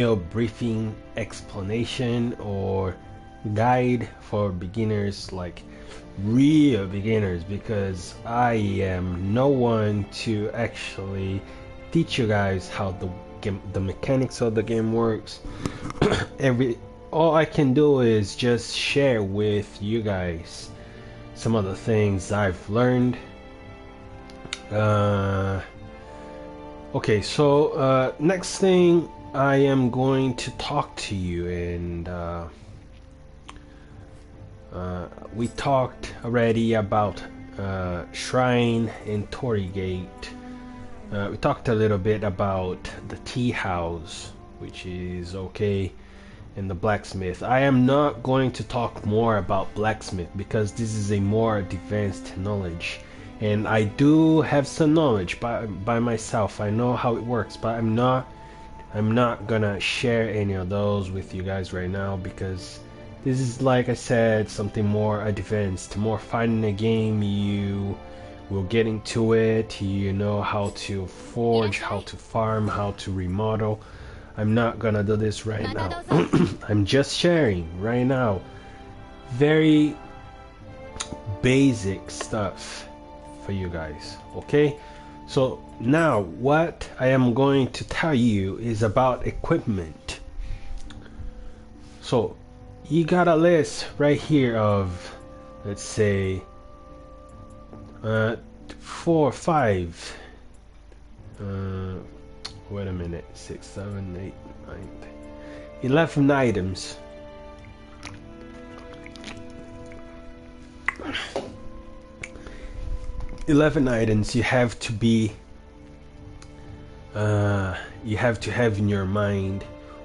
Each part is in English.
briefing explanation or guide for beginners, like real beginners, because I am no one to actually teach you guys how the mechanics of the game works. All I can do is just share with you guys some of the things I've learned. Okay, so next thing I am going to talk to you, and we talked already about Shrine and Torii Gate. We talked a little bit about the tea house, which is okay, and the blacksmith. I am not going to talk more about blacksmith because this is a more advanced knowledge, and I do have some knowledge by myself. I know how it works, but I'm not gonna share any of those with you guys right now, because this is, like I said, something more advanced, more fun in the game. You will get into it, you know how to forge, how to farm, how to remodel. I'm not gonna do this right now. I'm just sharing right now very basic stuff for you guys, okay? So now what I am going to tell you is about equipment. So you got a list right here of, let's say, 4 or 5, wait a minute, 6, 7, 8, 9, 10, 11 items. You have to be you have to have in your mind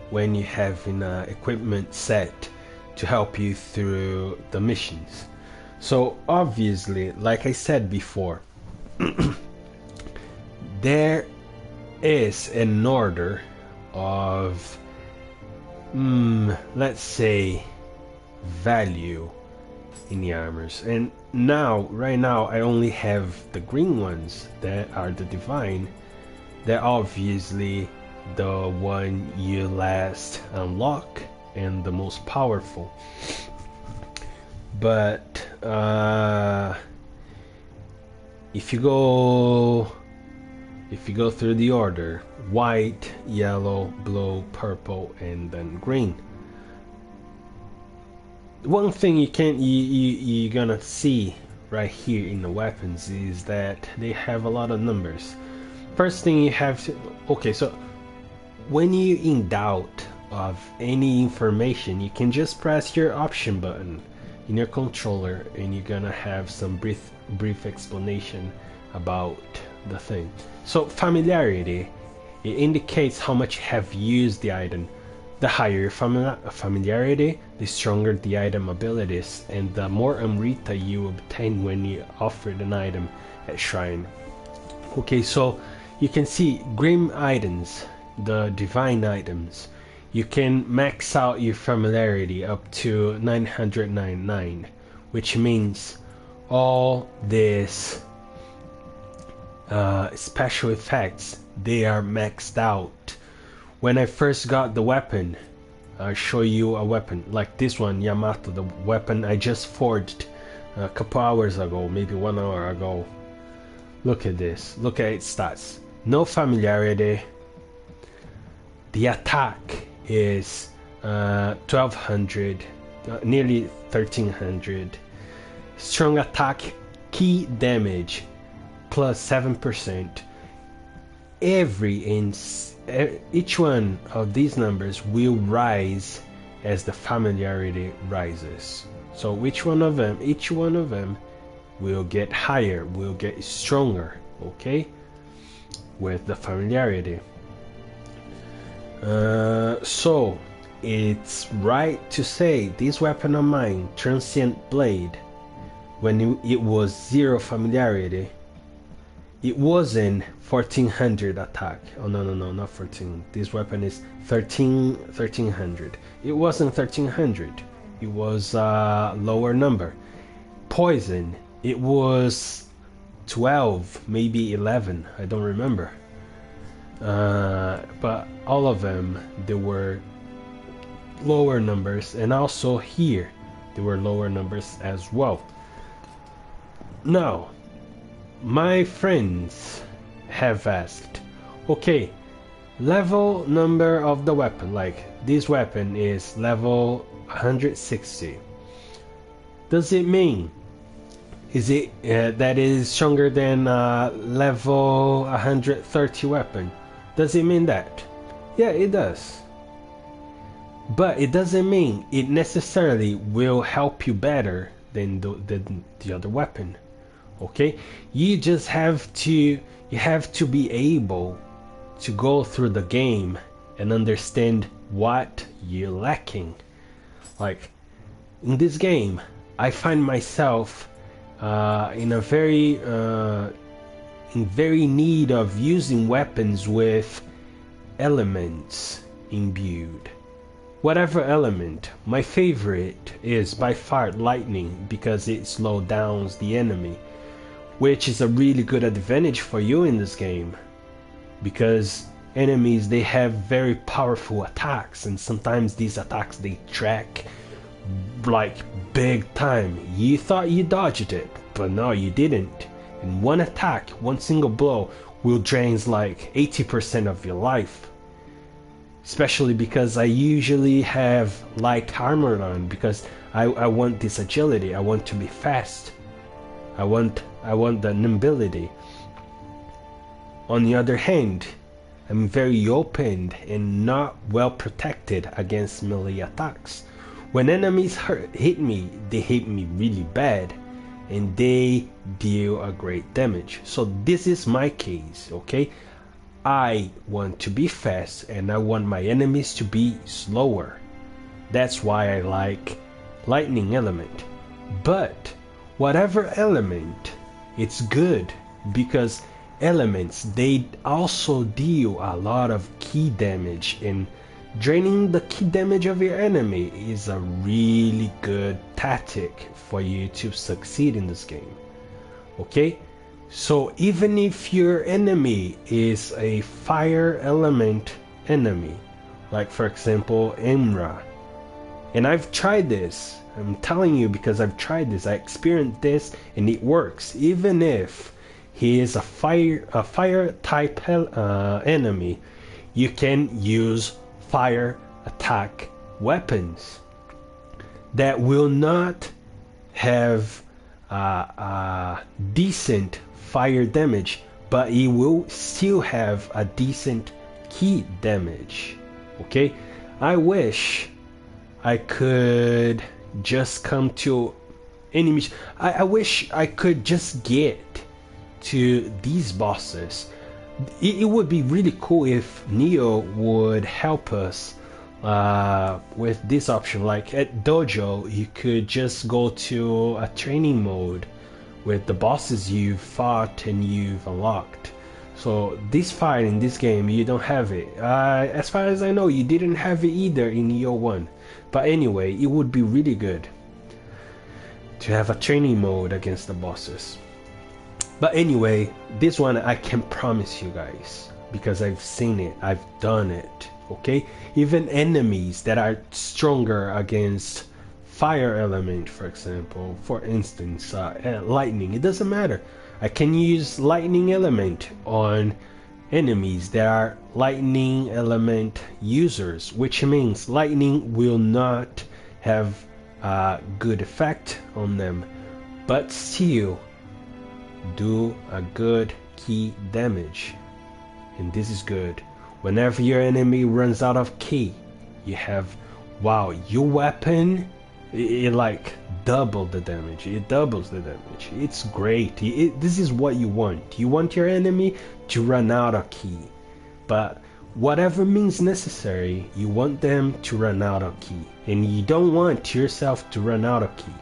when you have an equipment set to help you through the missions. So obviously, like I said before, there is an order of let's say value in the armors, and right now I only have the green ones that are the divine. They're obviously the one you last unlock and the most powerful. But if you go through the order: white, yellow, blue, purple, and then green. One thing you're gonna see right here in the weapons is that they have a lot of numbers. First thing you have to, okay, so when you're in doubt of any information, you can just press your option button in your controller and you're gonna have some brief explanation about the thing. So familiarity, it indicates how much you have used the item. The higher your familiarity, the stronger the item abilities, and the more Amrita you obtain when you offered an item at Shrine. Okay, so you can see grim items, the divine items. You can max out your familiarity up to 999, which means all these special effects, they are maxed out. When I first got the weapon, I'll show you a weapon like this one, Yamato, the weapon I just forged a couple hours ago, maybe 1 hour ago. Look at this, look at its stats. No familiarity. The attack is 1200, nearly 1300. Strong attack, key damage plus 7%. Each one of these numbers will rise as the familiarity rises. So each one of them will get higher, will get stronger, okay, with the familiarity. So it's right to say this weapon of mine, Transient Blade, when it was 0 familiarity, it wasn't 1400 attack. Oh no, not 14. This weapon is 1300. It wasn't 1300. It was a lower number. Poison, it was 12, maybe 11. I don't remember. but all of them, they were lower numbers, and also here there were lower numbers as well. Now, my friends have asked, okay, level number of the weapon, like this weapon is level 160. Does it mean is it that is stronger than level 130 weapon? Does it mean that? Yeah, it does. But it doesn't mean it necessarily will help you better than the other weapon. Okay? You just have to be able to go through the game and understand what you're lacking. Like in this game, I find myself in very need of using weapons with elements imbued. Whatever element, my favorite is by far lightning because it slows down the enemy, which is a really good advantage for you in this game because enemies, they have very powerful attacks, and sometimes these attacks, they track like big time. You thought you dodged it, but no, you didn't. And one attack, one single blow will drain like 80% of your life. Especially because I usually have light armor on because I want this agility. I want to be fast. I want the nimbility. On the other hand, I'm very open and not well protected against melee attacks. When enemies hit me, they hit me really bad and they deal a great damage. So this is my case, okay? I want to be fast and I want my enemies to be slower. That's why I like lightning element. But whatever element, it's good because elements, they also deal a lot of key damage, and draining the key damage of your enemy is a really good tactic for you to succeed in this game. Okay? So even if your enemy is a fire element enemy, like for example Imra, and I've tried this, I'm telling you because I've tried this, I experienced this and it works. Even if he is a fire type enemy, you can use fire attack weapons that will not have decent fire damage, but it will still have a decent key damage. Okay, I wish I could just come to enemies. I wish I could just get to these bosses. It would be really cool if Nioh would help us with this option. Like at Dojo, you could just go to a training mode with the bosses you've fought and you've unlocked. So this fight in this game, you don't have it. As far as I know, you didn't have it either in Nioh 1. But anyway, it would be really good to have a training mode against the bosses. But anyway, this one I can promise you guys, because I've seen it, I've done it, okay? Even enemies that are stronger against fire element, for example, for instance, lightning, it doesn't matter. I can use lightning element on enemies that are lightning element users, which means lightning will not have a good effect on them, but still do a good key damage. And this is good. Whenever your enemy runs out of key, you have, wow, your weapon, it like double the damage. It doubles the damage. It's great. This is what you want. You want your enemy to run out of key, but whatever means necessary, you want them to run out of key, and you don't want yourself to run out of key.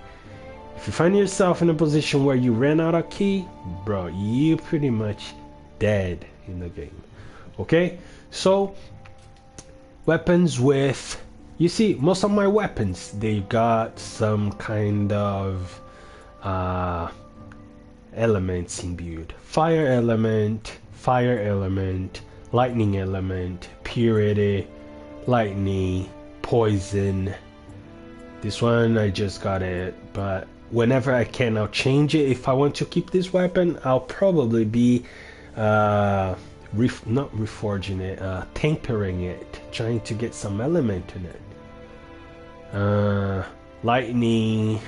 If you find yourself in a position where you ran out of key, bro, you pretty much dead in the game. Okay, so weapons with, you see, most of my weapons, they got some kind of elements imbued. Fire element, lightning element, purity, lightning, poison. This one I just got it, but whenever I can I'll change it. If I want to keep this weapon, I'll probably be not reforging it, tampering it, trying to get some element in it. Lightning,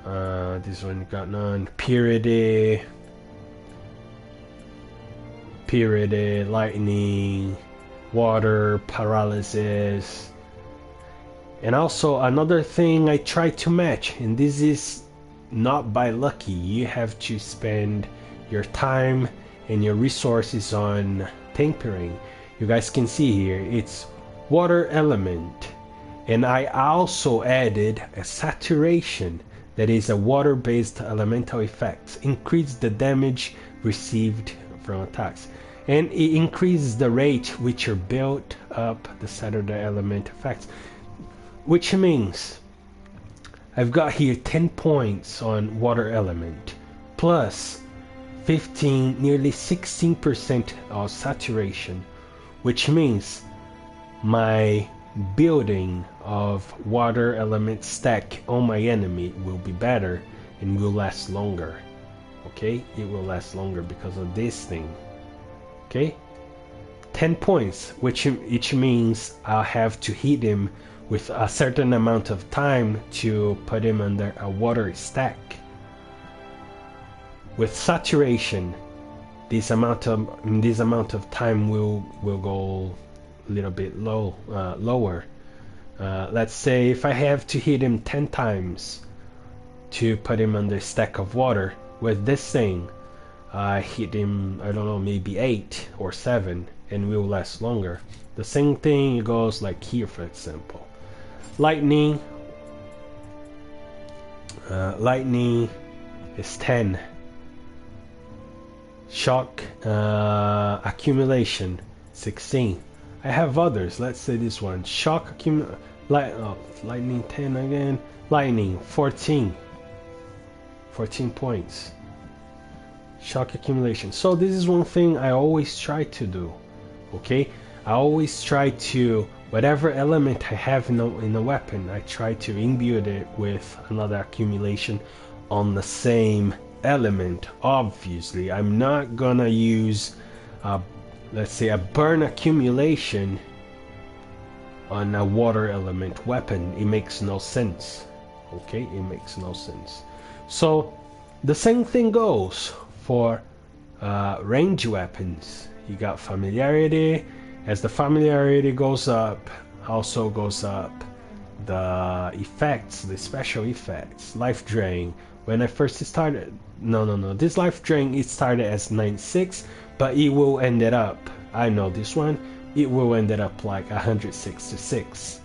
this one got none. Purity, lightning, water, paralysis. And also another thing I try to match, and this is not by lucky, you have to spend your time and your resources on tampering. You guys can see here, it's water element. And I also added a saturation, that is a water-based elemental effect. Increase the damage received from attacks. And it increases the rate which you build up the Saturday element effects. Which means I've got here 10 points on water element plus 15, nearly 16% of saturation, which means my building of water element stack on my enemy will be better and will last longer. Okay, it will last longer because of this thing. Okay, 10 points, which means I'll have to hit him with a certain amount of time to put him under a water stack. With saturation, this amount of time will go a little bit lower. Let's say if I have to hit him 10 times to put him under a stack of water, with this thing I hit him, I don't know, maybe 8 or 7 and will last longer. The same thing goes like here, for example. Lightning is 10. Shock accumulation 16. I have others. Let's say this one. Shock lightning 10 again. Lightning 14. 14 points. Shock accumulation. So this is one thing I always try to do. Okay, I always try to, whatever element I have in a weapon, I try to imbue it with another accumulation on the same element. Obviously, I'm not gonna use, let's say, a burn accumulation on a water element weapon. It makes no sense. Okay, it makes no sense. So the same thing goes for range weapons. You got familiarity. As the familiarity goes up, also goes up the effects, the special effects. Life drain. When I first started, no, this life drain, it started as 96, but it will end it up, I know this one, it will end it up like 166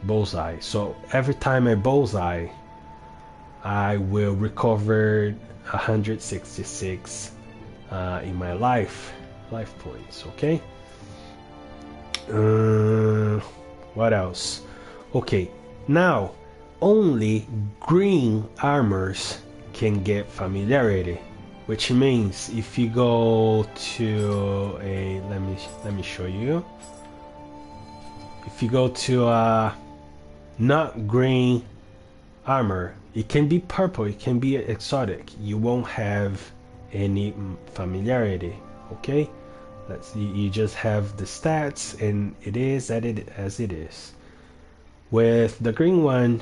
bullseye. So every time I bullseye, I will recover 166 in my life points. Okay. What else? Okay, now only green armors can get familiarity, which means if you go to a, let me show you. If you go to a not green armor, it can be purple, it can be exotic, you won't have any familiarity. Okay, you just have the stats and it is as it is. With the green one,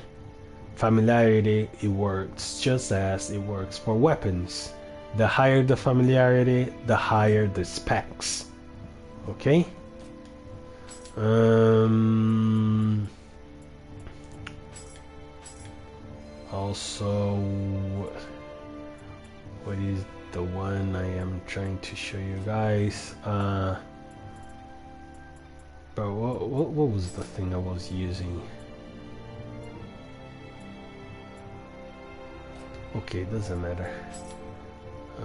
familiarity, it works just as it works for weapons. The higher the familiarity, the higher the specs. Okay. Also, what is the one I am trying to show you guys? But what was the thing I was using? Okay, doesn't matter.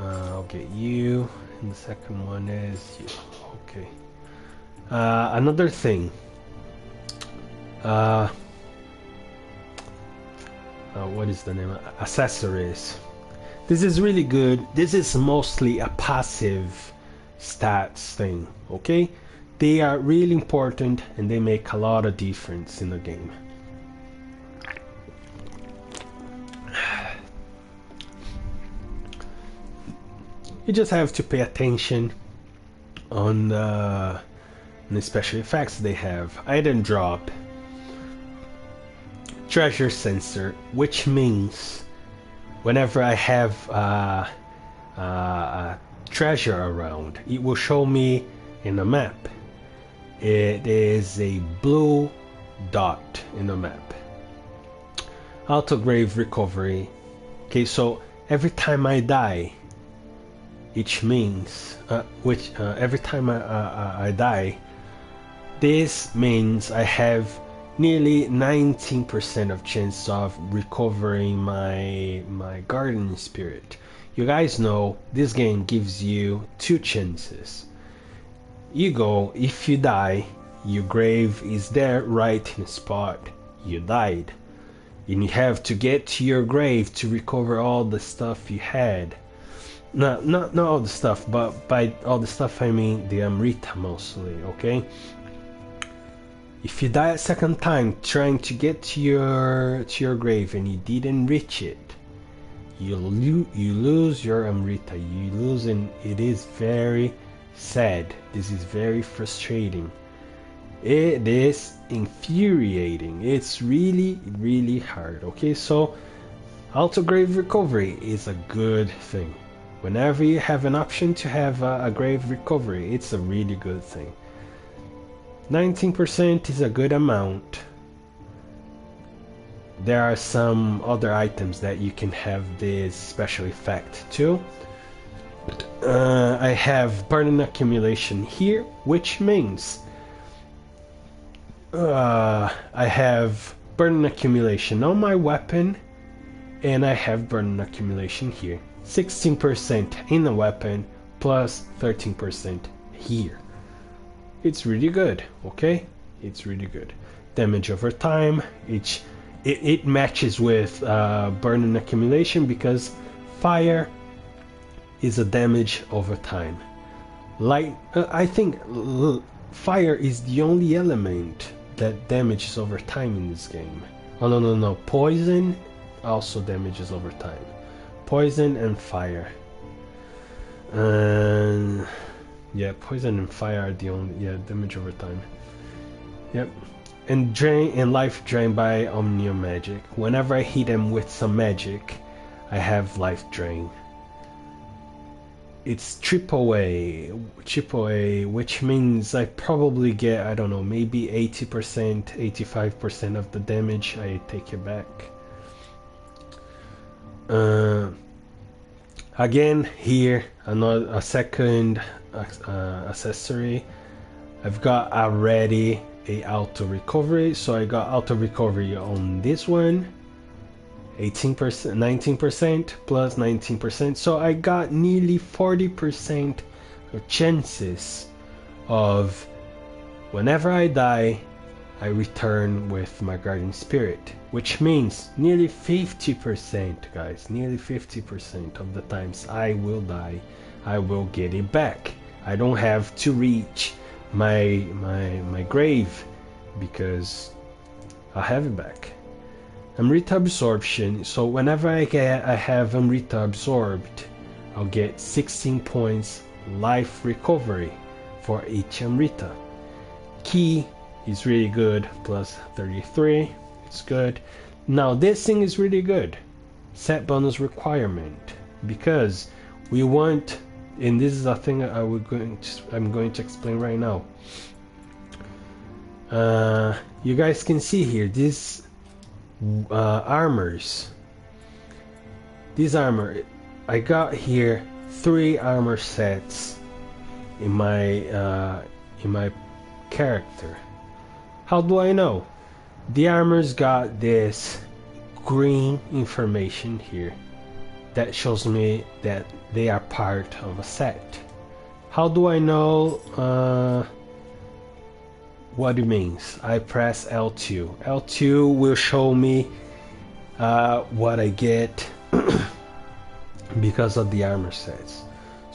I'll get you, and the second one is you. Okay. Another thing. What is the name? Accessories. This is really good. This is mostly a passive stats thing, okay? They are really important and they make a lot of difference in the game. You just have to pay attention on the special effects they have. Item drop, treasure sensor, which means whenever I have a treasure around, it will show me in the map. It is a blue dot in the map. Auto grave recovery. Okay, so every time I die, which means every time I die, this means I have nearly 19% of chance of recovering my garden spirit. You guys know this game gives you 2 chances. You go, if you die, your grave is there right in the spot you died, and you have to get to your grave to recover all the stuff you had. Not all the stuff, but by all the stuff I mean the Amrita mostly, okay? If you die a second time trying to get to your grave and you didn't reach it, you lose your Amrita. You lose, and it is very sad. This is very frustrating. It is infuriating. It's really, really hard. Okay, so auto grave recovery is a good thing. Whenever you have an option to have a grave recovery, it's a really good thing. 19% is a good amount. There are some other items that you can have this special effect too. I have burden accumulation here, which means I have burden accumulation on my weapon, and I have burden accumulation here. 16% in the weapon plus 13% here. It's really good, okay? It's really good. Damage over time, it matches with burden accumulation because fire is a damage over time. Light, I think fire is the only element that damages over time in this game. Oh no, poison also damages over time. Poison and fire. Yeah, poison and fire are the only damage over time. Yep. And drain and life drain by Omnio magic. Whenever I hit him with some magic, I have life drain. It's triple A, which means I probably get, I don't know, maybe 80%, 85% of the damage. I take it back. Again, here a second accessory. I've got already a auto recovery, so I got auto recovery on this one. 18%, 19% plus 19%, so I got nearly 40% of chances of whenever I die, I return with my guardian spirit, which means nearly 50%, guys, nearly 50% of the times I will die, I will get it back. I don't have to reach my grave because I have it back. Amrita absorption, so whenever I have Amrita absorbed, I'll get 16 points life recovery for each Amrita. Key is really good, plus 33, it's good. Now this thing is really good, set bonus requirement, because we want, and this is a thing I'm going to explain right now. You guys can see here, these armors. This armor, I got here 3 armor sets in my character. How do I know? The armor's got this green information here that shows me that they are part of a set. How do I know what it means? I press L2. L2 will show me what I get because of the armor sets.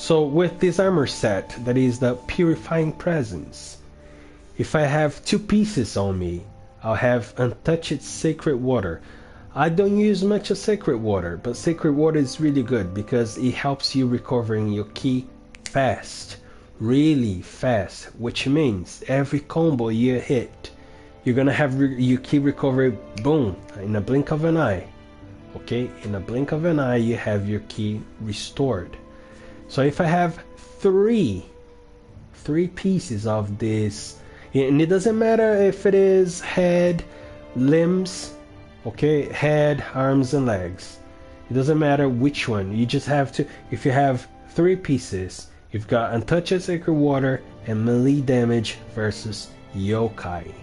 So with this armor set, that is the Purifying Presence, if I have 2 pieces on me, I'll have Untouched Sacred Water. I don't use much of Sacred Water, but Sacred Water is really good because it helps you recovering your ki fast, really fast, which means every combo you hit, you're gonna have your ki recovery, boom, in a blink of an eye. Okay, in a blink of an eye, you have your ki restored. So if I have three pieces of this, and it doesn't matter if it is head, limbs, okay, head, arms, and legs. It doesn't matter which one. You just have to, if you have 3 pieces, you've got Untouched Sacred Water and melee damage versus yokai.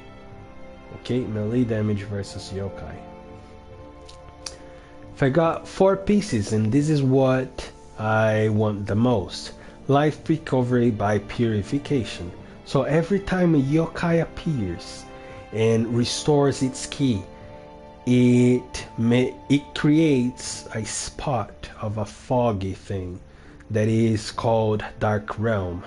Okay, melee damage versus yokai. If I got 4 pieces, and this is what I want the most, life recovery by purification. So every time a yokai appears and restores its ki, it creates a spot of a foggy thing that is called Dark Realm.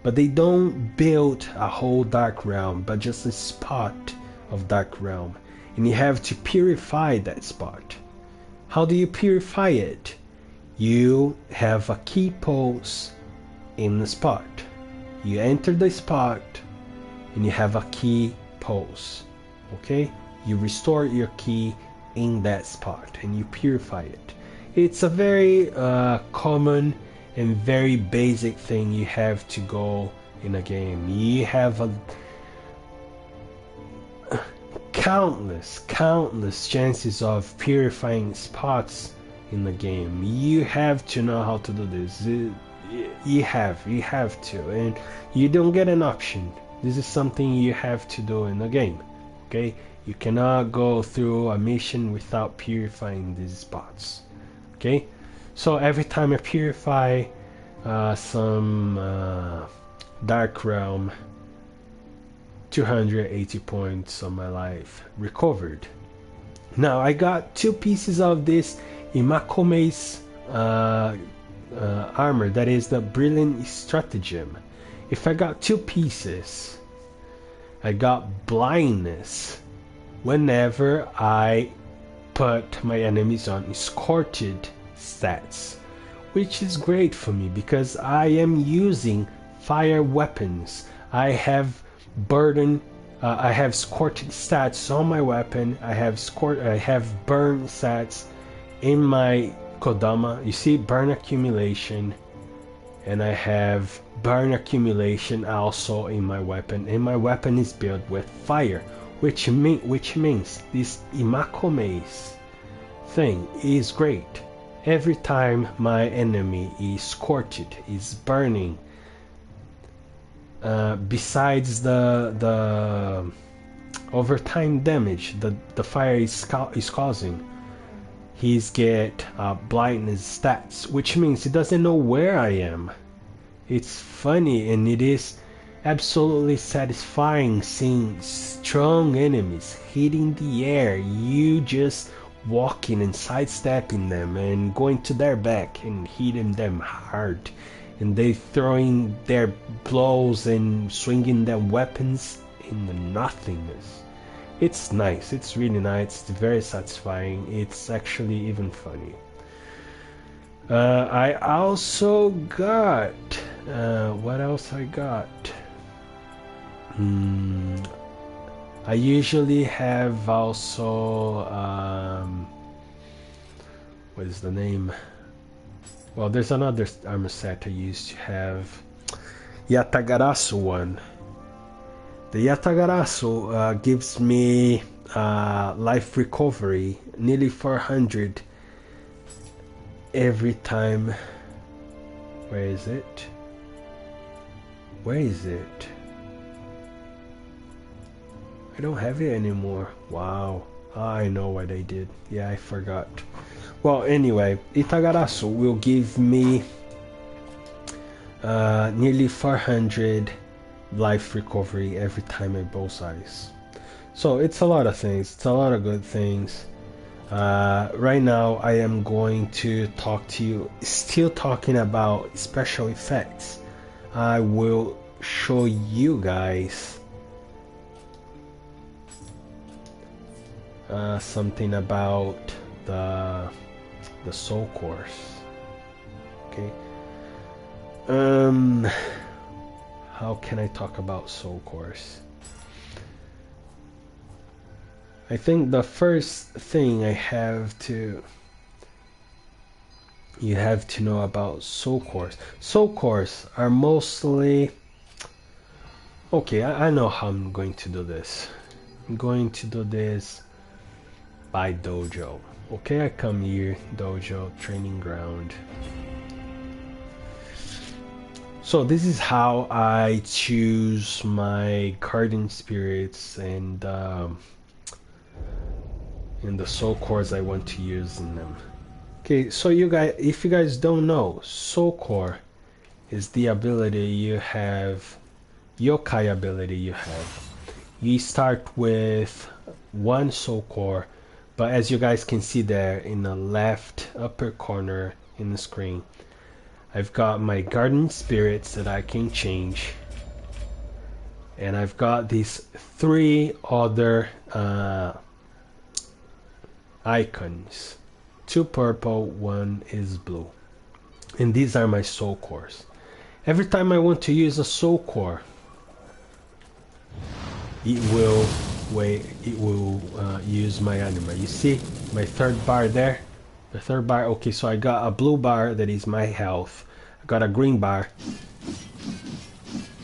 But they don't build a whole Dark Realm, but just a spot of Dark Realm, and you have to purify that spot. How do you purify it? You have a ki pulse in the spot. You enter the spot and you have a ki pulse. Okay? You restore your ki in that spot and you purify it. It's a very common and very basic thing you have to go in a game. You have a countless chances of purifying spots in the game. You have to know how to do this. You have to, and you don't get an option. This is something you have to do in the game. Okay, you cannot go through a mission without purifying these spots. Okay, so every time I purify some Dark Realm, 280 points on my life recovered. Now I got 2 pieces of this Imakome's armor, that is the Brilliant Stratagem. If I got 2 pieces, I got blindness whenever I put my enemies on escorted stats, which is great for me because I am using fire weapons. I have burden, I have scorched stats on my weapon. I have burn stats in my Kodama. You see burn accumulation, and I have burn accumulation also in my weapon. And my weapon is built with fire, which means this Imakome's thing is great. Every time my enemy is scorched, is burning, besides the overtime damage the fire is causing, he's get blindness stats, which means he doesn't know where I am. It's funny, and it is absolutely satisfying seeing strong enemies hitting the air, you just walking and sidestepping them and going to their back and hitting them hard, and they throwing their blows and swinging their weapons in the nothingness. It's nice, it's really nice, it's very satisfying, it's actually even funny. I also got what else I got? I usually have also what is the name? Well, there's another armor set I used to have, Yatagarasu one. The Yatagarasu gives me life recovery, nearly 400 every time. Where is it? Where is it? I don't have it anymore. Wow. I know what I did. Yeah, I forgot. Well, anyway, Itagarasu will give me nearly 400 life recovery every time I bullseye. So it's a lot of things. It's a lot of good things. Right now I am going to talk to you, still talking about special effects. I will show you guys something about the soul course. Okay. How can I talk about soul course? I think the first thing you have to know about soul cores. Soul cores are mostly okay. I know how I'm going to do this. I'm going to do this by dojo. Okay, I come here, dojo, training ground. So this is how I choose my guardian spirits and the soul cores I want to use in them. Okay, so you guys, if you guys don't know, soul core is the ability you have, yokai ability you have. You start with one soul core, but as you guys can see there in the left upper corner in the screen, I've got my guardian spirits that I can change, and I've got these three other icons. Two purple, one is blue, and these are my soul cores. Every time I want to use a soul core, it will use my anima. You see my third bar there, the third bar. Okay, so I got a blue bar that is my health, I got a green bar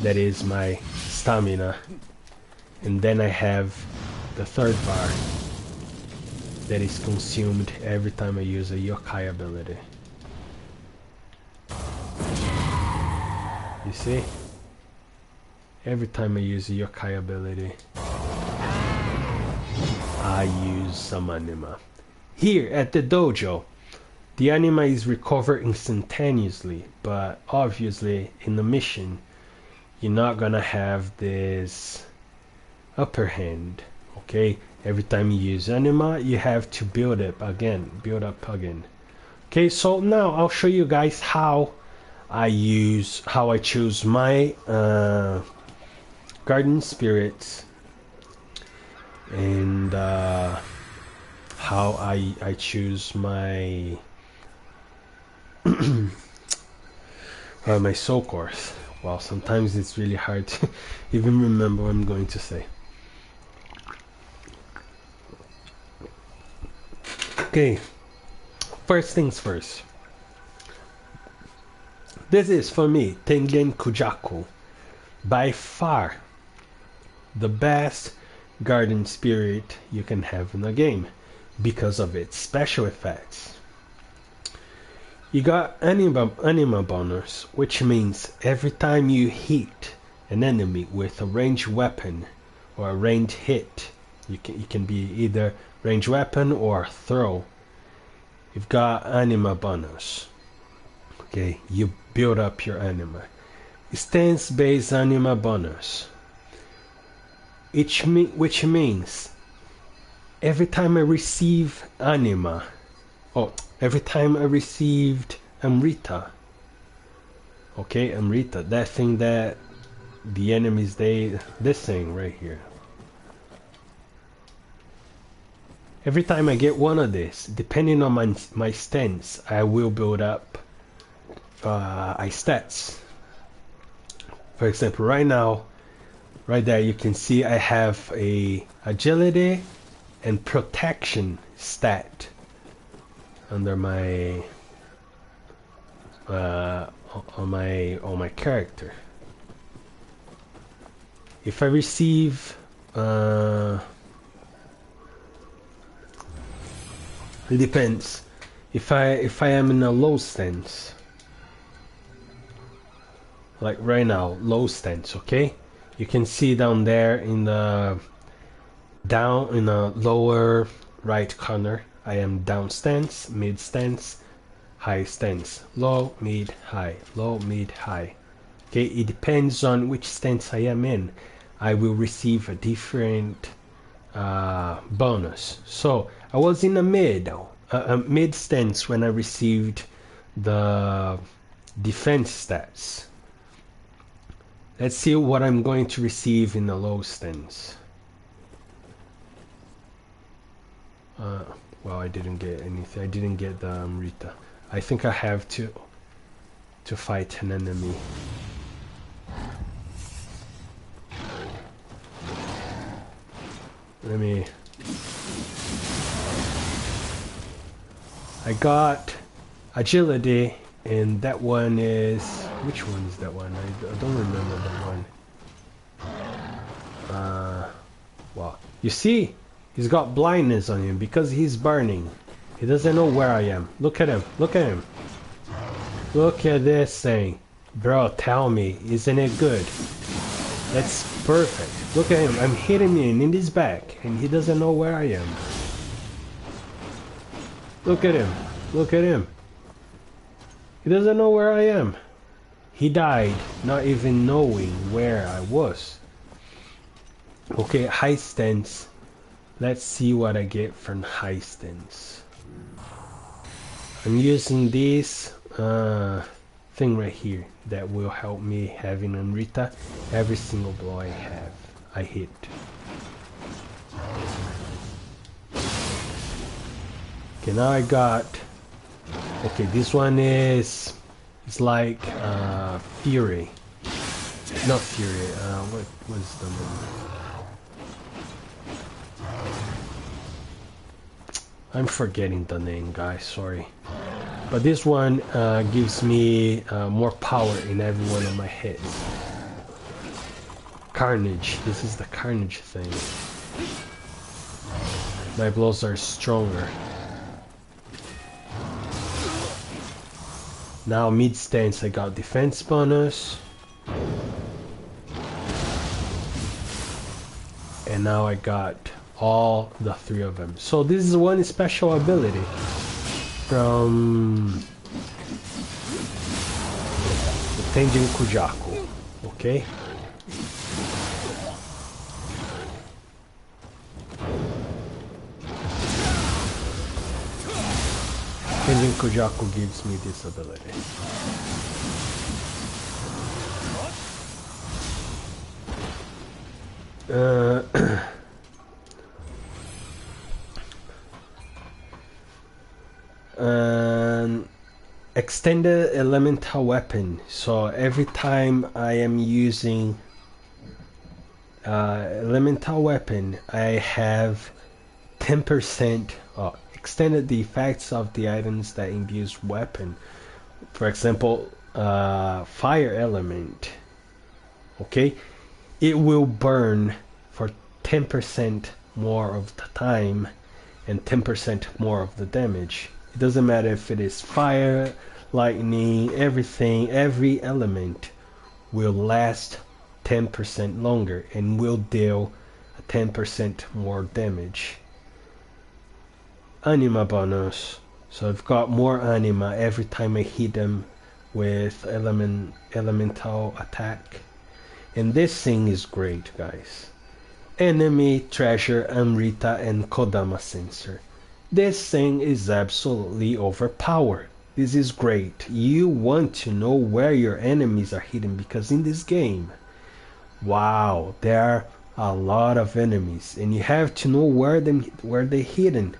that is my stamina, and then I have the third bar that is consumed every time I use a yokai ability. You see? Every time I use a yokai ability, I use some anima. Here at the dojo, the anima is recovered instantaneously, but obviously in the mission, you're not gonna have this upper hand, okay? Every time you use anima, you have to build up again. Okay, so now I'll show you guys how I choose my guardian spirits, and how I choose my my soul cores. Well, sometimes it's really hard to even remember what I'm going to say. Okay, first things first. This is, for me, Tengen Kujaku, by far the best guardian spirit you can have in the game because of its special effects. You got anima bonus, which means every time you hit an enemy with a ranged weapon or a ranged hit, it can be either ranged weapon or throw, you've got anima bonus. Okay, you build up your anima. Stance based anima bonus, which means every time I receive anima, every time I received Amrita, okay, Amrita, that thing that the enemies, this thing right here. Every time I get one of this, depending on my stance, I will build up stats. For example, right now, right there, you can see I have a agility and protection stat under my on my character. If I receive it depends. If I am in a low stance, like right now, low stance, okay? You can see down there in the lower right corner, I am down stance, mid stance, high stance, low, mid, high, low, mid, high. Okay, it depends on which stance I am in. I will receive a different bonus. So I was in a mid stance when I received the defense stats. Let's see what I'm going to receive in the low stance. Well, I didn't get anything. I didn't get the Rita. I think I have to fight an enemy. Let me... I got agility, and that one is... Which one is that one? I don't remember that one. Well, you see? He's got blindness on him because he's burning. He doesn't know where I am. Look at him. Look at him. Look at this thing. Bro, tell me, isn't it good? That's perfect. Look at him. I'm hitting him in his back, and he doesn't know where I am. Look at him. Look at him. He doesn't know where I am. He died, not even knowing where I was. Okay, high stance. Let's see what I get from high stance. I'm using this thing right here that will help me having Amrita every single blow I hit. Okay, now I got... Okay, this one is... It's like Fury. Not Fury, what is the name? I'm forgetting the name, guys, sorry. But this one gives me more power in every one of my hits. Carnage, this is the Carnage thing. My blows are stronger. Now mid stance I got defense bonus. And now I got all the three of them. So this is one special ability from the Tenjin Kujaku. Okay? Tenjin Kujaku gives me this ability. Extended elemental weapon. So every time I am using elemental weapon, I have 10% extended the effects of the items that imbues weapon. For example, fire element. Okay, it will burn for 10% more of the time and 10% more of the damage. It doesn't matter if it is fire, lightning, everything, every element will last 10% longer and will deal 10% more damage. Anima bonus. So I've got more anima every time I hit them with elemental attack. And this thing is great, guys. Enemy, treasure, Amrita, and Kodama sensor. This thing is absolutely overpowered. This is great. You want to know where your enemies are hidden because in this game, wow, there are a lot of enemies and you have to know where they're hidden.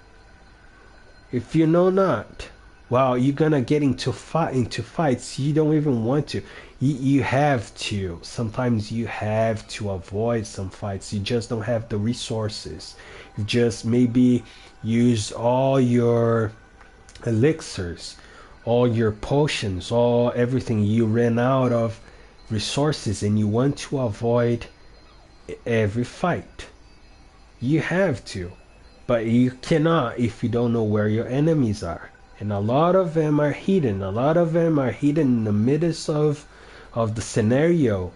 If you know not, well, you're gonna get into fights you don't even want to. You have to. Sometimes you have to avoid some fights. You just don't have the resources. You just maybe use all your elixirs, all your potions, everything. You ran out of resources and you want to avoid every fight. You have to, but you cannot if you don't know where your enemies are. And a lot of them are hidden. A lot of them are hidden in the midst of the scenario.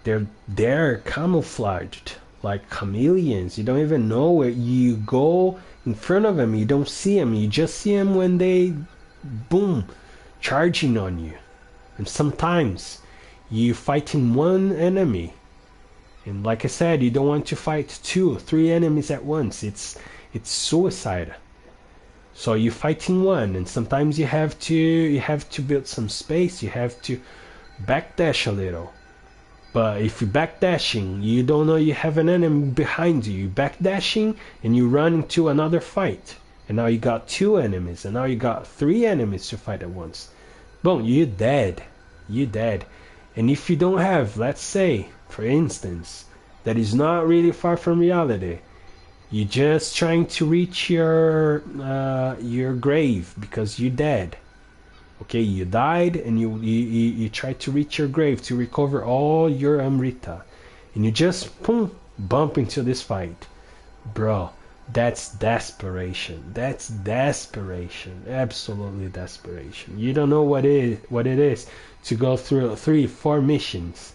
They're camouflaged like chameleons. You don't even know where you go in front of them. You don't see them. You just see them when they boom charging on you. And sometimes you fighting one enemy And like I said, you don't want to fight 2, 3 enemies at once. It's suicide. So you're fighting one, and sometimes you have to build some space. You have to backdash a little. But if you're backdashing, you don't know you have an enemy behind you. You're backdashing and you run into another fight. And now you got 2 enemies, and now you got 3 enemies to fight at once. Boom, you're dead. You're dead. And if you don't have, let's say, for instance, that is not really far from reality, you're just trying to reach your grave because you're dead. Okay, you died and you try to reach your grave to recover all your Amrita, and you just bump into this fight, bro. That's desperation. That's desperation. Absolutely desperation. You don't know what it is to go through 3, 4 missions,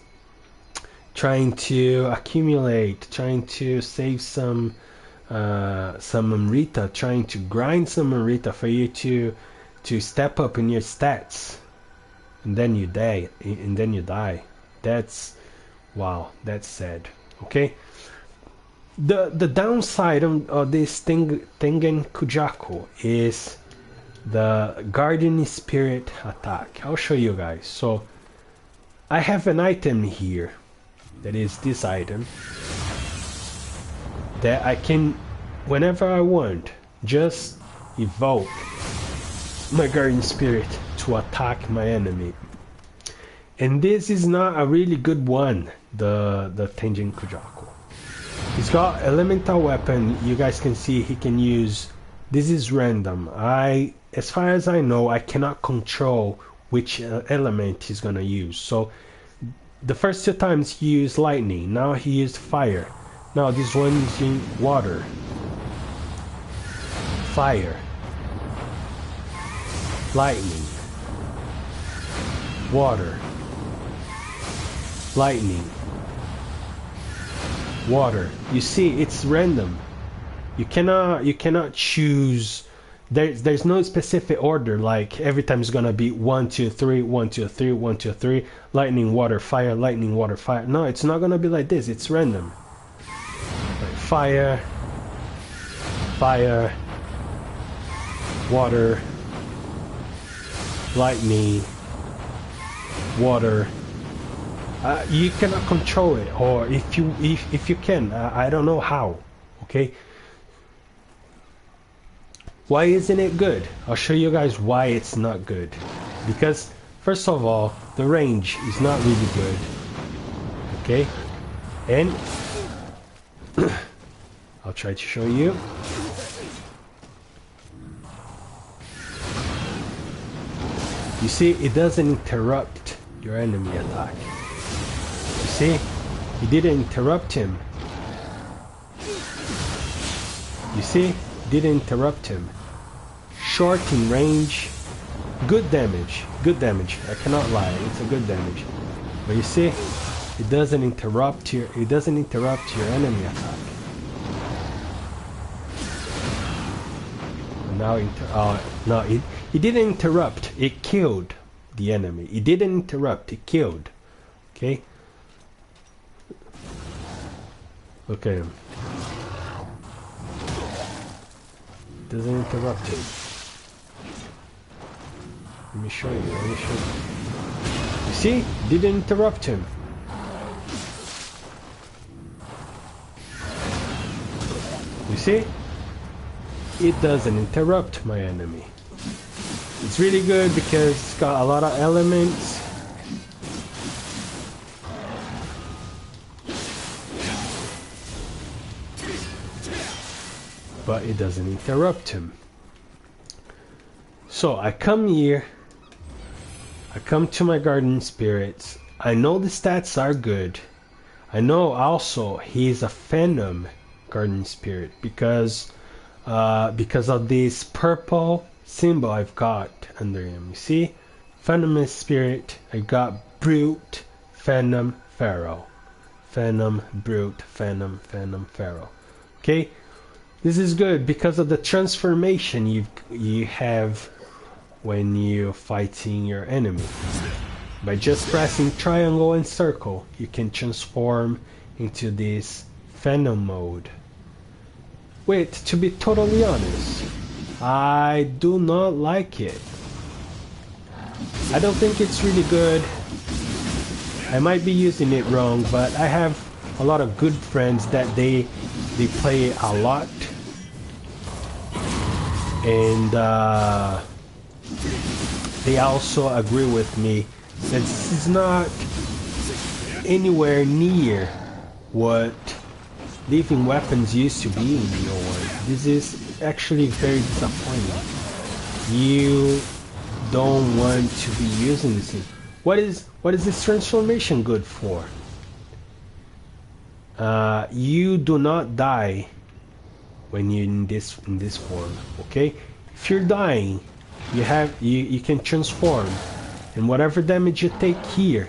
trying to accumulate, trying to save some Amrita, trying to grind some Amrita for you to step up in your stats, and then you die. That's wow. That's sad. Okay. The downside of this Tengen Kujaku is the Guardian Spirit attack. I'll show you guys. So I have an item here, that is this item, that I can, whenever I want, just evoke my Guardian Spirit to attack my enemy. And this is not a really good one, the Tengen Kujaku. He's got elemental weapon. You guys can see he can use, this is random. As far as I know, I cannot control which element he's gonna use. So the first 2 times he used lightning, now he used fire. Now this one is in water, fire, lightning, water, lightning, water. You see, it's random. You cannot choose. There's no specific order, like every time it's gonna be 1 2 3 1 2 3 1 2 3 lightning, water, fire, lightning, water, fire. No, it's not gonna be like this. It's random. Like fire, fire, water, lightning, water. You cannot control it, or if you can, I don't know how. Okay. Why isn't it good? I'll show you guys why it's not good. Because first of all, the range is not really good. Okay, and I'll try to show you. You see, it doesn't interrupt your enemy attack. You see, he didn't interrupt him. You see, didn't interrupt him. Short in range, good damage, I cannot lie, it's a good damage. But you see, it doesn't interrupt your enemy attack. Now it didn't interrupt, it killed the enemy. It didn't interrupt, it killed. Okay? Look at him. Doesn't interrupt him. Let me show you. You see? Didn't interrupt him. You see? It doesn't interrupt my enemy. It's really good because it's got a lot of elements. But it doesn't interrupt him. So I come here, I come to my Guardian Spirits. I know the stats are good. I know also he's a Phantom Guardian Spirit because of this purple symbol I've got under him. You see? Phantom Spirit, I got Brute, Phantom, Pharaoh. Phantom, Brute, Phantom, Pharaoh. Okay? This is good because of the transformation you have when you're fighting your enemy. By just pressing triangle and circle, you can transform into this Phantom mode. Wait, to be totally honest, I do not like it. I don't think it's really good. I might be using it wrong, but I have a lot of good friends that they play a lot, and they also agree with me that this is not anywhere near what living weapons used to be in Nioh 1. This is actually very disappointing. You don't want to be using this thing. What is this transformation good for? You do not die when you're in this form. Okay, if you're dying, you can transform, and whatever damage you take here,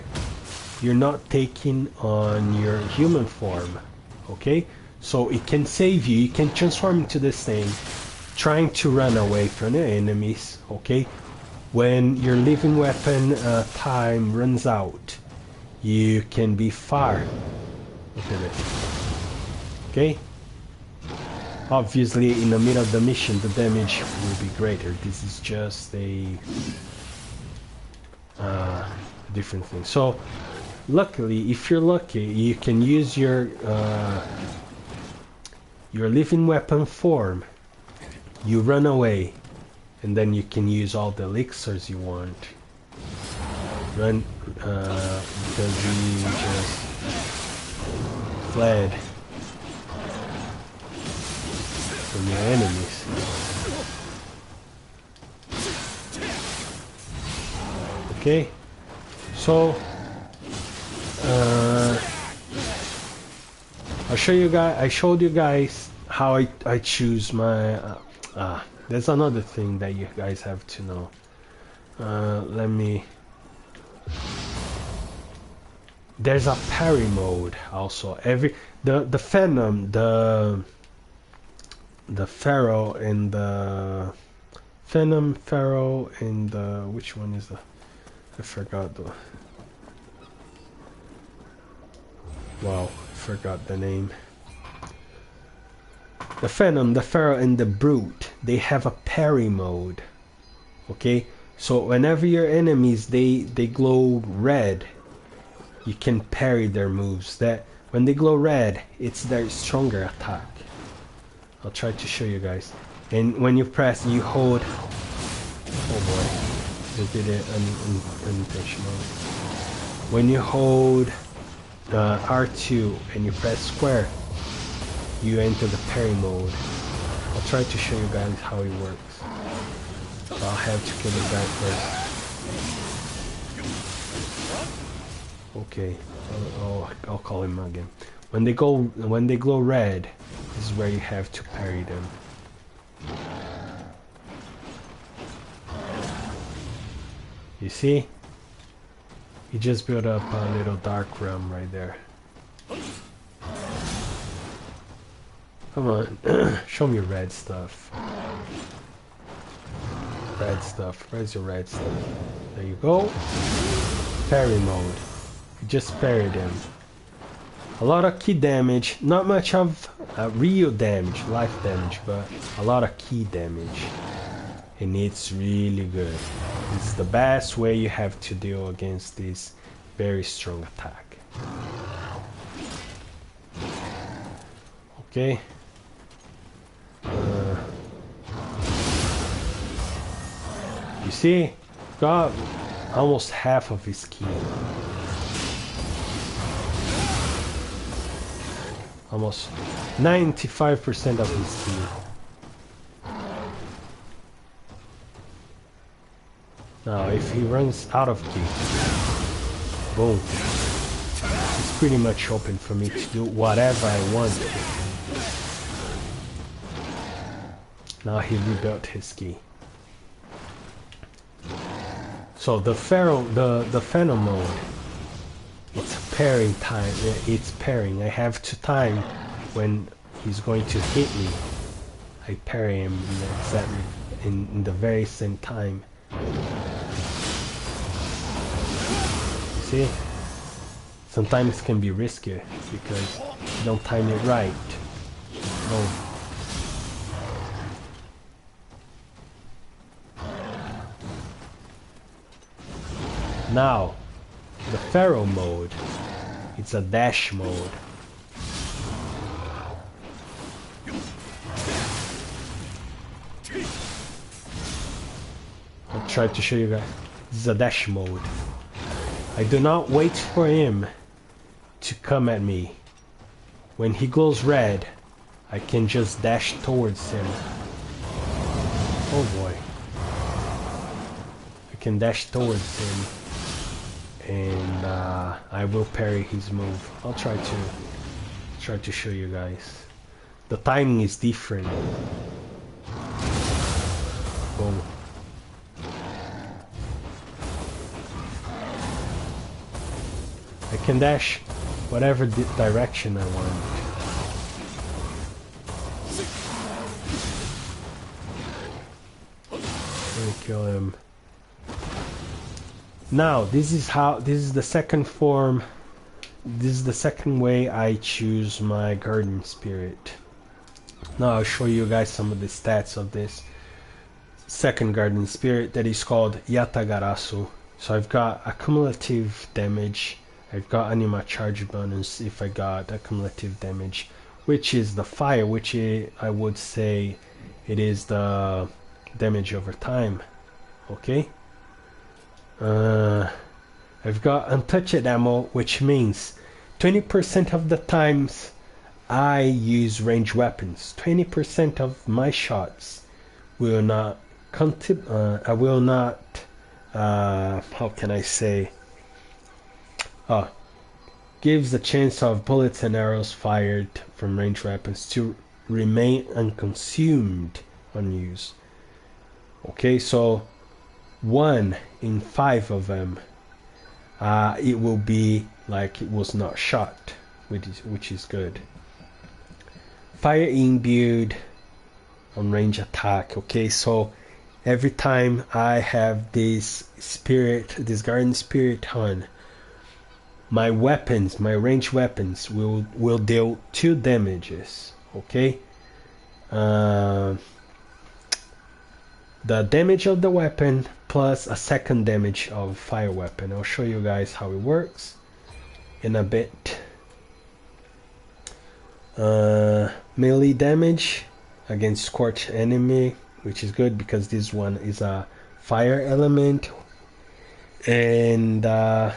you're not taking on your human form. Okay, so it can save you. You can transform into this thing, trying to run away from the enemies. Okay, when your living weapon time runs out, you can be far. Look at it. Okay, obviously in the middle of the mission the damage will be greater. This is just a different thing. So luckily, if you're lucky, you can use your living weapon form. You run away, and then you can use all the elixirs you want. Run because you just fled from your enemies. Okay, so I'll show you guys. I showed you guys how I choose my. There's another thing that you guys have to know. Let me. There's a parry mode also. The Phantom, the Pharaoh, and the Phantom, Pharaoh, and the which one is the? I forgot the. Wow, I forgot the name. The Phantom, the Pharaoh, and the Brute, they have a parry mode. Okay, so whenever your enemies they glow red, you can parry their moves. That when they glow red, it's their stronger attack. I'll try to show you guys. And when you press, you hold. Oh boy, I did it unintentionally. When you hold R2 and you press square, you enter the parry mode. I'll try to show you guys how it works. So I'll have to kill the guy first. Okay, I'll call him again. When they glow red, this is where you have to parry them. You see? He just built up a little dark realm right there. Come on, show me red stuff. Red stuff. Where's your red stuff? There you go. Parry mode. You just parried him. A lot of key damage. Not much of real damage, life damage, but a lot of key damage. And it's really good. It's the best way you have to deal against this very strong attack. Okay. You see, got almost half of his key. Almost 95% of his key. Now, if he runs out of key, boom. It's pretty much open for me to do whatever I want. Now he rebuilt his key. So the Pharaoh, the Phantom mode, it's parrying time. It's parrying. I have to time when he's going to hit me. I parry him exactly in the very same time. See? sometimes it can be risky because you don't time it right. Oh. Now, the Pharaoh mode, it's a dash mode. I'll try to show you guys. This is a dash mode. I do not wait for him to come at me. When he glows red, I can just dash towards him. Oh boy. I can dash towards him. And I will parry his move. I'll try to show you guys. The timing is different. Boom. I can dash whatever direction I want. Let me kill him. Now, this is the second form, this is the second way I choose my garden spirit. Now I'll show you guys some of the stats of this second garden spirit that is called Yatagarasu. So I've got accumulative damage, I've got anima charge bonus if I got accumulative damage, which is the fire, which I would say it is the damage over time, okay? I've got untouched ammo, which means 20% of the times I use ranged weapons. 20% of my shots will not I will not how can I say gives the chance of bullets and arrows fired from ranged weapons to remain unconsumed on use. Okay, so 1 in 5 of them it will be like it was not shot, which is good. Fire imbued on range attack. Okay, so every time I have this garden spirit on, my weapons, my ranged weapons will deal 2 damages. Okay, the damage of the weapon plus a second damage of fire weapon. I'll show you guys how it works in a bit. Melee damage against scorched enemy, which is good because this one is a fire element. And I'll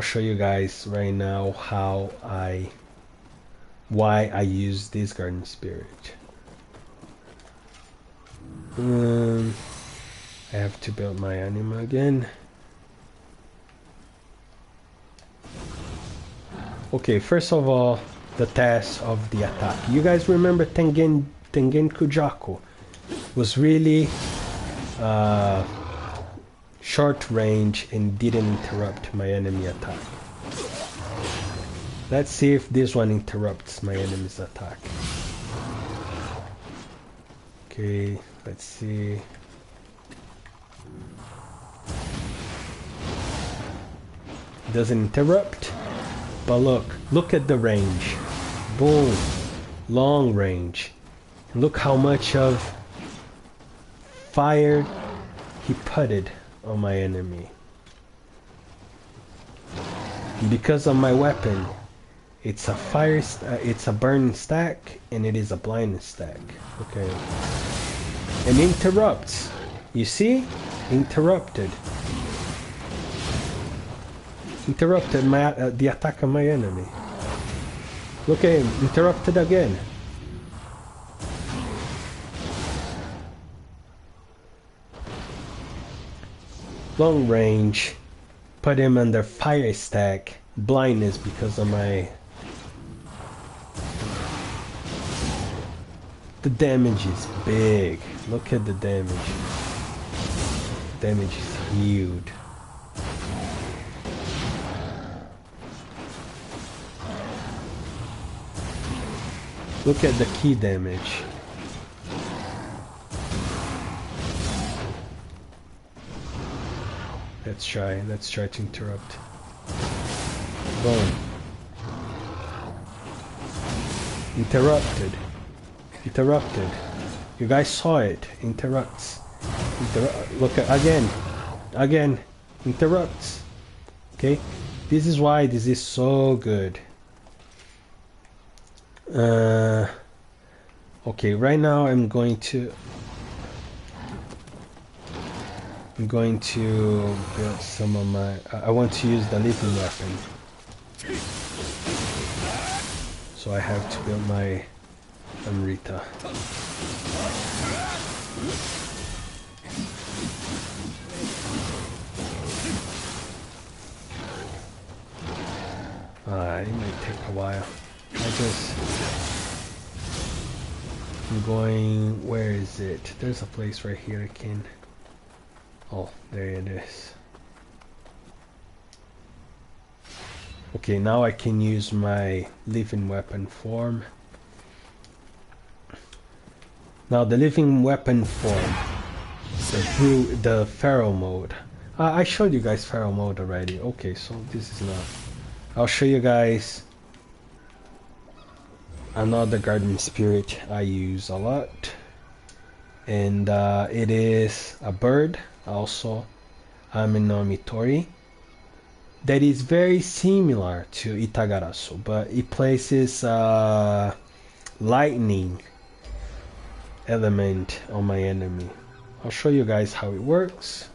show you guys right now why I use this garden spirit. I have to build my anima again. Okay, first of all, the test of the attack. You guys remember Tengen Kujaku was really short range and didn't interrupt my enemy attack. Let's see if this one interrupts my enemy's attack. Okay, let's see. Doesn't interrupt, but look at the range. Boom, long range. Look how much of fire he putted on my enemy. Because of my weapon, it's a it's a burn stack and it is a blind stack. Okay, and interrupts. You see, interrupted the attack of my enemy. Look at him, interrupted again. Long range, put him under fire stack. Blindness because of my... The damage is big. Look at the damage. Damage is huge. Look at the key damage. Let's try to interrupt. Boom. Interrupted. Interrupted. You guys saw it. Interrupts. Look at again. Again. Interrupts. Okay? This is why this is so good. Okay, right now I'm going to build some of my I want to use the lethal weapon. So I have to build my Amrita. It might take a while. I'm going, where is it? There's a place right here I can, oh, there it is. Okay, now I can use my living weapon form. Now the living weapon form, the Pharaoh mode. I showed you guys Pharaoh mode already. Okay, so this is not. I'll show you guys another garden spirit I use a lot, and it is a bird, also Amennomitori, that is very similar to Itagarasu, but it places lightning element on my enemy. I'll show you guys how it works.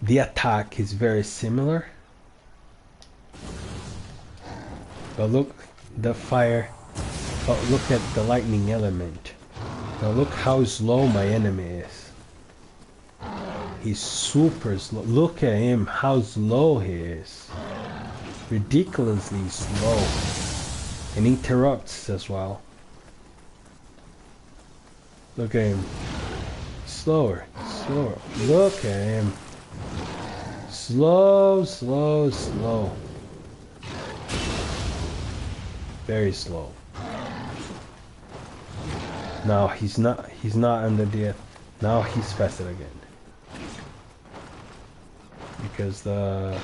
The attack is very similar, but look, the fire, oh, look at the lightning element. Now look how slow my enemy is. He's super slow. Look at him, how slow he is. Ridiculously slow. And interrupts as well. Look at him. Slower, slower. Look at him. Slow, slow, slow. Very slow. Now he's not under the, now he's faster again. Because the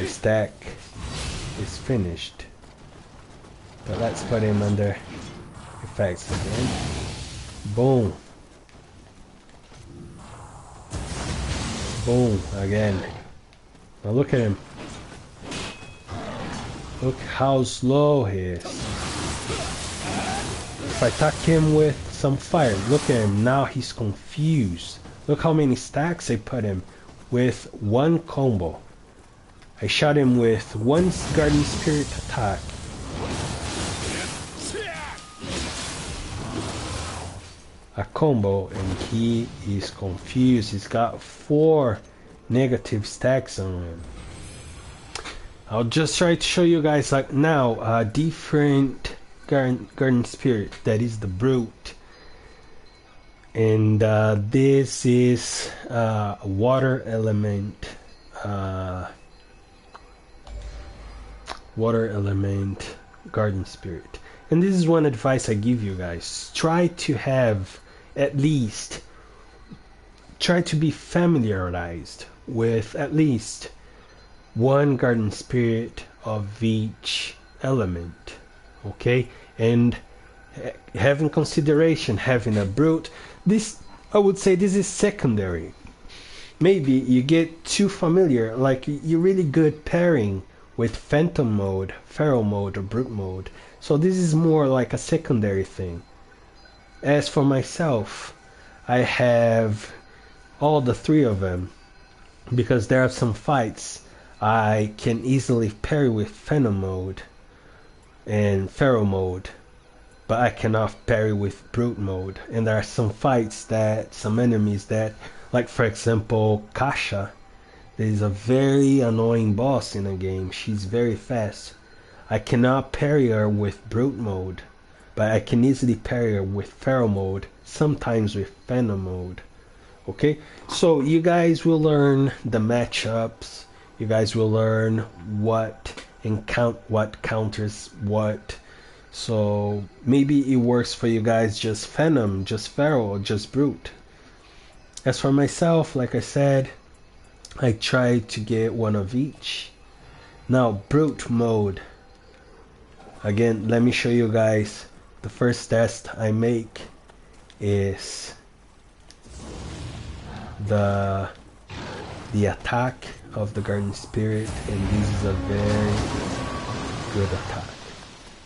stack is finished. But let's put him under effects again. Boom. Boom again. Now look at him. Look how slow he is. If I attack him with some fire, look at him. Now he's confused. Look how many stacks I put him with one combo. I shot him with one Garden Spirit attack. A combo, and he is confused. He's got 4 negative stacks on him. I'll just try to show you guys like now a different garden spirit, that is the brute, and this is a water element garden spirit. And this is one advice I give you guys: try to have try to be familiarized with at least one garden spirit of each element, okay? And having consideration, having a brute, this, I would say this is secondary. Maybe you get too familiar, like you're really good pairing with phantom mode, pharaoh mode, or brute mode. So this is more like a secondary thing. As for myself, I have all the 3 of them, because there are some fights I can easily parry with phantom mode and pharaoh mode, but I cannot parry with brute mode. And there are some fights that, some enemies that, like for example Kasha, there is a very annoying boss in a game. She's very fast. I cannot parry her with brute mode, but I can easily parry her with pharaoh mode, sometimes with phantom mode. Okay, so you guys will learn the matchups. You guys will learn what counters what. So maybe it works for you guys, just Phantom, just Feral, or just Brute. As for myself, like I said, I tried to get one of each. Now, Brute mode. Again, let me show you guys. The first test I make is the attack of the Garden Spirit, and this is a very good attack.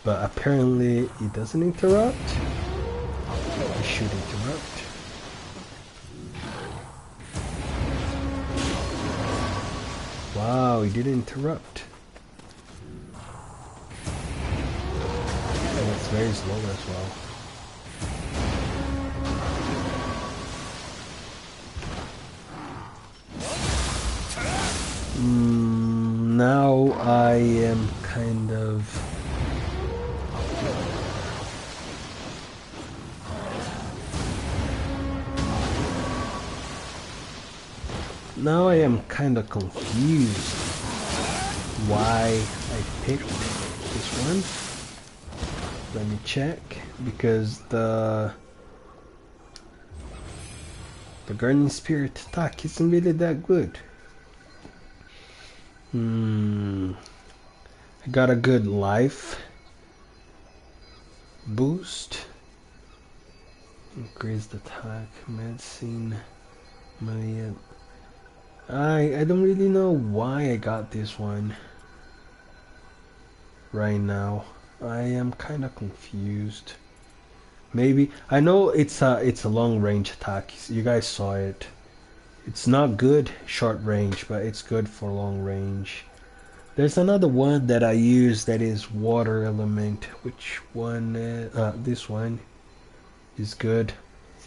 But apparently it doesn't interrupt. It should interrupt. Wow, it didn't interrupt. And it's very slow as well. Now I am kind of... Now I am kind of confused why I picked this one. Let me check, because the Gardening Spirit attack isn't really that good. I got a good life boost. Increased attack, medicine, million. I don't really know why I got this one right now. I am kind of confused. Maybe I know it's a long range attack. You guys saw it. It's not good short range, but it's good for long range. There's another one that I use that is water element. Which one? This one is good.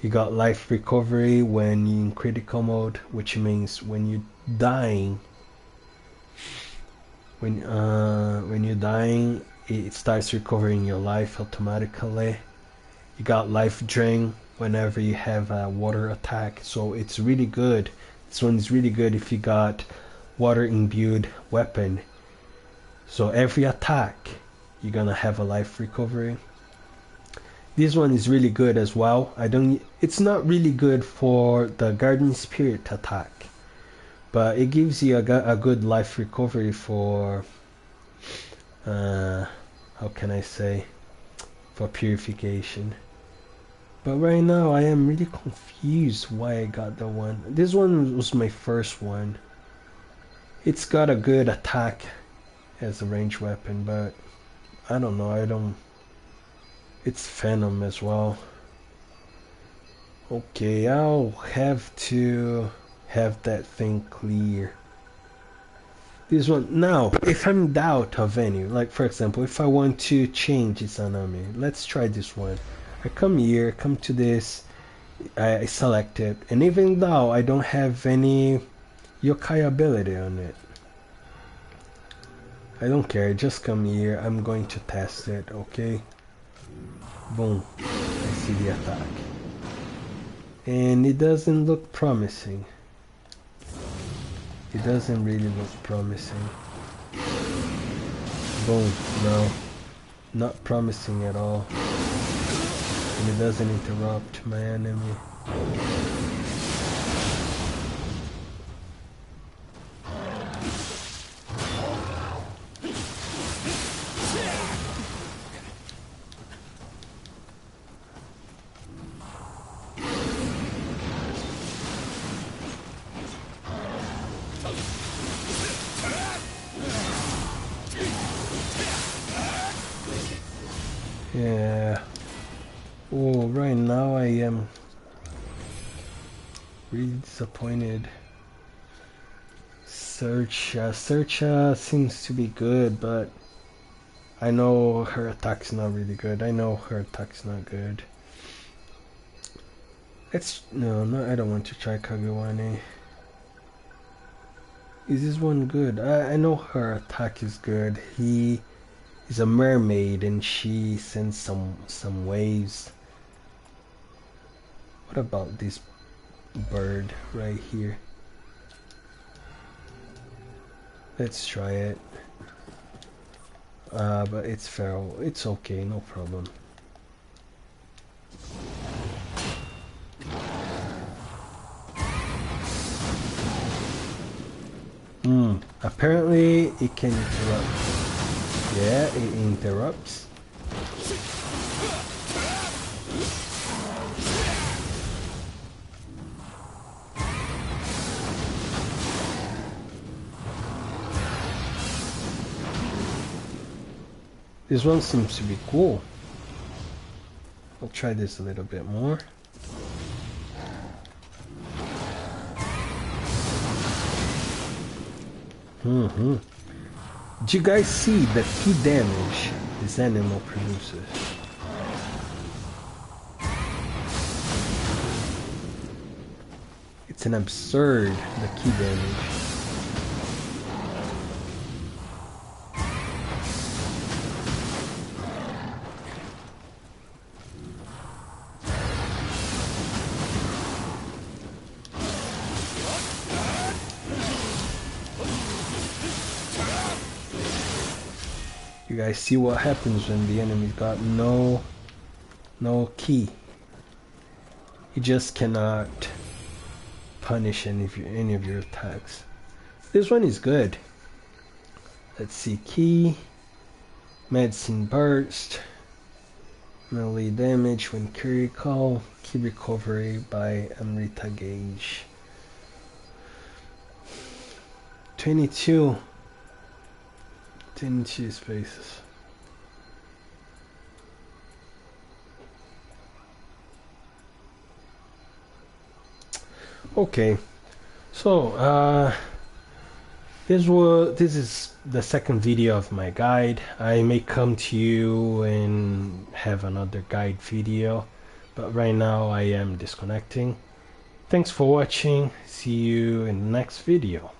You got life recovery when you're in critical mode, which means when you're dying, when you're dying, it starts recovering your life automatically. You got life drain whenever you have a water attack, so it's really good. This one is really good if you got water imbued weapon. So every attack, you're gonna have a life recovery. This one is really good as well. It's not really good for the Garden Spirit attack, but it gives you a good life recovery for how can I say, for purification. But right now I am really confused why I got the one. This one was my first one. It's got a good attack as a ranged weapon, but I don't know, it's Phantom as well. Okay, I'll have to have that thing clear. This one, now, if I'm in doubt of any, like for example, if I want to change its enemy, let's try this one. I come here, come to this, I select it, and even though I don't have any yokai ability on it, I don't care, just come here, I'm going to test it, okay? Boom, I see the attack. And it doesn't look promising. It doesn't really look promising. Boom, no, not promising at all. And it doesn't interrupt my enemy. Yeah. Oh, right now I am really disappointed. Search seems to be good, but I know her attack's not really good. I know her attack's not good. No, I don't want to try Kagewani. Is this one good? I know her attack is good. He is a mermaid and she sends some waves. What about this bird right here? Let's try it. but it's feral. It's okay, no problem. Apparently it can interrupt. Yeah, it interrupts. This one seems to be cool. I'll try this a little bit more. Do you guys see the key damage this animal produces? It's an absurd, the key damage. You guys see what happens when the enemy's got no key. He just cannot punish any of your attacks. This one is good. Let's see, key, medicine burst, melee damage when critical, key recovery by Amrita gauge. 22 spaces. Okay, so this is the second video of my guide. I may come to you and have another guide video, but right now I am disconnecting. Thanks for watching. See you in the next video.